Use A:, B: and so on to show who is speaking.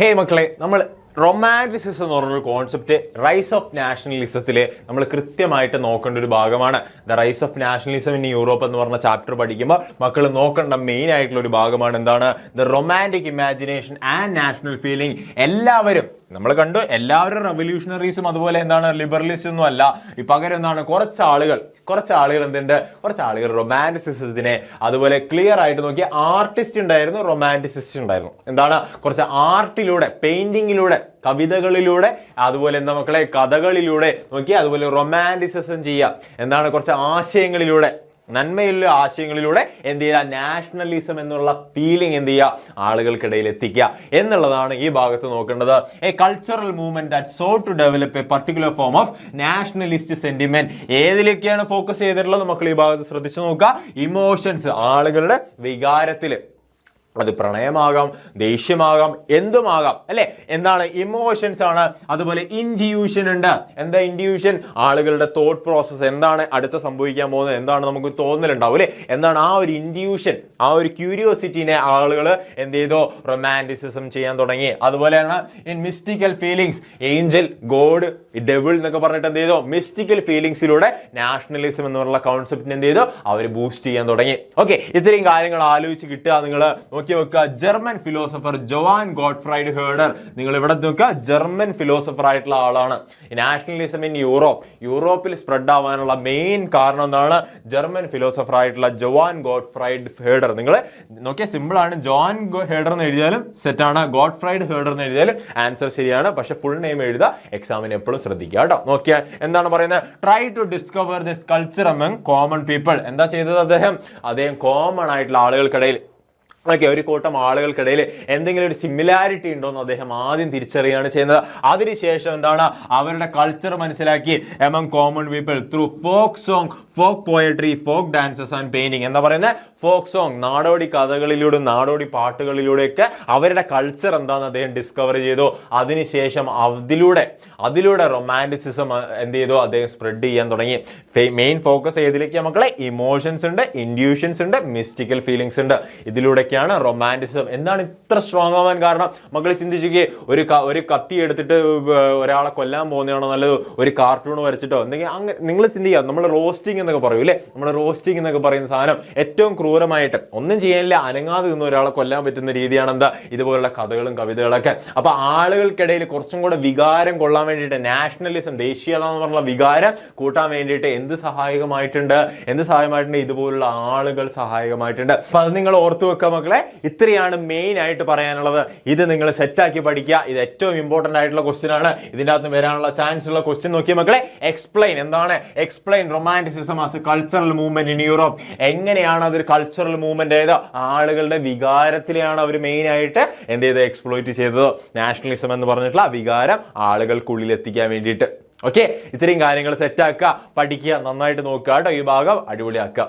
A: ഹേ മക്കളെ, നമ്മൾ റൊമാൻറ്റിസിസം എന്ന് പറഞ്ഞൊരു കോൺസെപ്റ്റ് റൈസ് ഓഫ് നാഷണലിസത്തിൽ നമ്മൾ കൃത്യമായിട്ട് നോക്കേണ്ട ഒരു ഭാഗമാണ്. The rise of nationalism in Europe എന്ന് പറഞ്ഞ ചാപ്റ്റർ പഠിക്കുമ്പോൾ മക്കൾ നോക്കേണ്ട മെയിൻ ആയിട്ടുള്ള ഒരു ഭാഗമാണ് എന്താണ്? The romantic imagination and national feeling. എല്ലാവരും നമ്മൾ കണ്ടു, എല്ലാവരും റെവല്യൂഷണറീസും അതുപോലെ എന്താണ് ലിബറലിസ്റ്റ് ഒന്നും അല്ല. പകരം എന്താണ്, കുറച്ച് ആളുകൾ എന്തുണ്ട്, കുറച്ച് ആളുകൾ റൊമാൻറ്റിസിസത്തിനെ അതുപോലെ ക്ലിയർ ആയിട്ട് നോക്കിയ ആർട്ടിസ്റ്റ് ഉണ്ടായിരുന്നു, റൊമാൻറ്റിസിസ്റ്റ് ഉണ്ടായിരുന്നു. എന്താണ്, കുറച്ച് ആർട്ടിലൂടെ, പെയിന്റിങ്ങിലൂടെ, കവിതകളിലൂടെ, അതുപോലെ എന്താ മക്കളെ, കഥകളിലൂടെ നോക്കി അതുപോലെ റൊമാൻറ്റിസിസം ചെയ്യുക. എന്താണ്, കുറച്ച് ആശയങ്ങളിലൂടെ, നന്മയുള്ള ആശയങ്ങളിലൂടെ എന്ത് ചെയ്യുക, നാഷണലിസം എന്നുള്ള ഫീലിംഗ് എന്ത് ചെയ്യുക, ആളുകൾക്കിടയിൽ എത്തിക്കുക എന്നുള്ളതാണ് ഈ ഭാഗത്ത് നോക്കേണ്ടത്. A cultural movement that so to develop a particular form of nationalist sentiment. ഏതിലേക്കാണ് ഫോക്കസ് ചെയ്തിട്ടുള്ളത് മക്കൾ ഈ ഭാഗത്ത് ശ്രദ്ധിച്ചു നോക്കുക. ഇമോഷൻസ്, ആളുകളുടെ വികാരത്തിൽ, അത് പ്രണയമാകാം, ദേഷ്യമാകാം, എന്തുമാകാം അല്ലെ. എന്താണ്, ഇമോഷൻസ് ആണ്. അതുപോലെ ഇൻഡ്യൂഷൻ ഉണ്ട്. എന്താ ഇൻഡ്യൂഷൻ? ആളുകളുടെ തോട്ട് പ്രോസസ്, എന്താണ് അടുത്ത സംഭവിക്കാൻ പോകുന്നത്, എന്താണ് നമുക്ക് തോന്നലുണ്ടാവും അല്ലെ. എന്താണ് ആ ഒരു ഇൻഡ്യൂഷൻ, ആ ഒരു ക്യൂരിയോസിറ്റിനെ ആളുകൾ എന്ത് ചെയ്തോ, റൊമാൻറ്റിസിസം ചെയ്യാൻ തുടങ്ങി. അതുപോലെയാണ് in mystical feelings, Angel, God, devil എന്നൊക്കെ പറഞ്ഞിട്ട് എന്ത് ചെയ്തോ, മിസ്റ്റിക്കൽ ഫീലിംഗ്സിലൂടെ നാഷണലിസം എന്ന് പറഞ്ഞ കോൺസെപ്റ്റിനെ എന്ത് ചെയ്തോ, അവർ ബൂസ്റ്റ് ചെയ്യാൻ തുടങ്ങി. ഓക്കെ, ഇത്രയും കാര്യങ്ങൾ ആലോചിച്ച് കിട്ടുക. നിങ്ങൾ നോക്കുക, ജർമ്മൻ ഫിലോസഫർ ജോഹാൻ ഗോട്ട്ഫ്രൈഡ് ഹേർഡർ. നിങ്ങൾ ഇവിടെ നോക്കുക, ജർമ്മൻ ഫിലോസഫർ ആയിട്ടുള്ള ആളാണ്. നാഷണലിസം ഇൻ യൂറോപ്പിൽ സ്പ്രെഡ് ആവാനുള്ള മെയിൻ കാരണം എന്താണ്? ജർമ്മൻ ഫിലോസഫർ ആയിട്ടുള്ള ജോഹാൻ ഗോട്ട്ഫ്രൈഡ് ഹേർഡർ. നിങ്ങൾ നോക്കിയാൽ സിമ്പിൾ ആണ്. ജോഹാൻ ഹേർഡർ എന്ന് എഴുതിയാലും സെറ്റാണ്, ഗോട്ട്ഫ്രൈഡ് ഹേർഡർ എന്ന് എഴുതിയാലും ആൻസർ ശരിയാണ്. പക്ഷെ ഫുൾ നെയിം എഴുതുക, എക്സാമിന് എപ്പോഴും ശ്രദ്ധിക്കുക കേട്ടോ. നോക്കിയാൽ എന്താണ് പറയുന്നത്? Try to discover this culture among common people. എന്താ ചെയ്തത് അദ്ദേഹം കോമൺ ആയിട്ടുള്ള ആളുകൾക്കിടയിൽ, ഓക്കെ, ഒരു കൂട്ടം ആളുകൾക്കിടയിൽ എന്തെങ്കിലും ഒരു സിമിലാരിറ്റി ഉണ്ടോ എന്ന് അദ്ദേഹം ആദ്യം തിരിച്ചറിയുകയാണ് ചെയ്യുന്നത്. അതിനുശേഷം എന്താണ്, അവരുടെ കൾച്ചർ മനസ്സിലാക്കി among common people through folk song, folk poetry, folk dances and painting. എന്താ പറയുന്നത്? ഫോക്ക് സോങ്, നാടോടി കഥകളിലൂടെ, നാടോടി പാട്ടുകളിലൂടെയൊക്കെ അവരുടെ കൾച്ചർ എന്താണെന്ന് അദ്ദേഹം ഡിസ്കവർ ചെയ്തു. അതിനുശേഷം അതിലൂടെ റൊമാൻറ്റിസിസം എന്ത് ചെയ്തു, അദ്ദേഹം സ്പ്രെഡ് ചെയ്യാൻ തുടങ്ങി. മെയിൻ ഫോക്കസ് ഏതിലേക്ക് മക്കളെ? ഇമോഷൻസ് ഉണ്ട്, ഇൻഡ്യൂഷൻസ് ഉണ്ട്, മിസ്റ്റിക്കൽ ഫീലിംഗ്സ് ഉണ്ട്. ഇതിലൂടെയൊക്കെയാണ് റൊമാൻറ്റിസിസം. എന്താണ് ഇത്ര സ്ട്രോങ് ആവാൻ കാരണം? മക്കൾ ചിന്തിക്കുക, ഒരു കത്തി എടുത്തിട്ട് ഒരാളെ കൊല്ലാൻ പോകുന്നതാണോ നല്ലത്, ഒരു കാർട്ടൂൺ വരച്ചിട്ടോ എന്തെങ്കിലും അങ്ങനെ നിങ്ങൾ ചിന്തിക്കുക. നമ്മൾ റോസ്റ്റിംഗ് എന്നൊക്കെ പറയും അല്ലേ, നമ്മൾ റോസ്റ്റിംഗ് എന്നൊക്കെ പറയുന്ന സാധനം ഏറ്റവും ക്രൂരമായിട്ട് ഒന്നും ചെയ്യാനില്ല, അനങ്ങാതെ നിന്ന് ഒരാളെ കൊല്ലാൻ പറ്റുന്ന രീതിയാണ് എന്താ, ഇതുപോലുള്ള കഥകളും കവിതകളൊക്കെ. അപ്പൊ ആളുകൾക്കിടയിൽ കുറച്ചും കൂടെ വികാരം കൊള്ളാൻ വേണ്ടിയിട്ട്, നാഷണലിസം, ദേശീയത എന്ന് പറഞ്ഞ വികാരം കൂട്ടാൻ വേണ്ടിയിട്ട് എന്ത് സഹായകമായിട്ടുണ്ട്? ഇതുപോലുള്ള ആളുകൾ സഹായകമായിട്ടുണ്ട്. അപ്പൊ അത് നിങ്ങൾ ഓർത്തു വെക്കുക മക്കളെ. ഇത്രയാണ് മെയിൻ ആയിട്ട് പറയാനുള്ളത്. ഇത് നിങ്ങൾ സെറ്റാക്കി പഠിക്കുക. ഇത് ഏറ്റവും ഇമ്പോർട്ടന്റ് ആയിട്ടുള്ള ക്വസ്റ്റ്യൻ ആണ്. ഇതിൻ്റെ അകത്ത് വരാനുള്ള ചാൻസ് ഉള്ള ക്വസ്റ്റ്യൻ നോക്കിയ മക്കളെ. എക്സ്പ്ലെയിൻ, എന്താണ് explain romanticism as A cultural movement in Europe. എങ്ങനെയാണ് അതൊരു കൾച്ചറൽ മൂവ്മെന്റ് ആയത്? ആളുകളുടെ വികാരത്തിലെയാണ് അവർ മെയിൻ ആയിട്ട് എന്ത് ചെയ്ത് എക്സ്പ്ലോയിറ്റ് ചെയ്തത്. നാഷണലിസം എന്ന് പറഞ്ഞിട്ടുള്ള വികാരം ആളുകൾക്കുള്ളിൽ എത്തിക്കാൻ വേണ്ടിയിട്ട്. ഓക്കെ, ഇത്രയും കാര്യങ്ങൾ സെറ്റാക്കുക, പഠിക്കുക, നന്നായിട്ട് നോക്കുക കേട്ടോ. ഈ ഭാഗം അടിപൊളിയാക്കുക.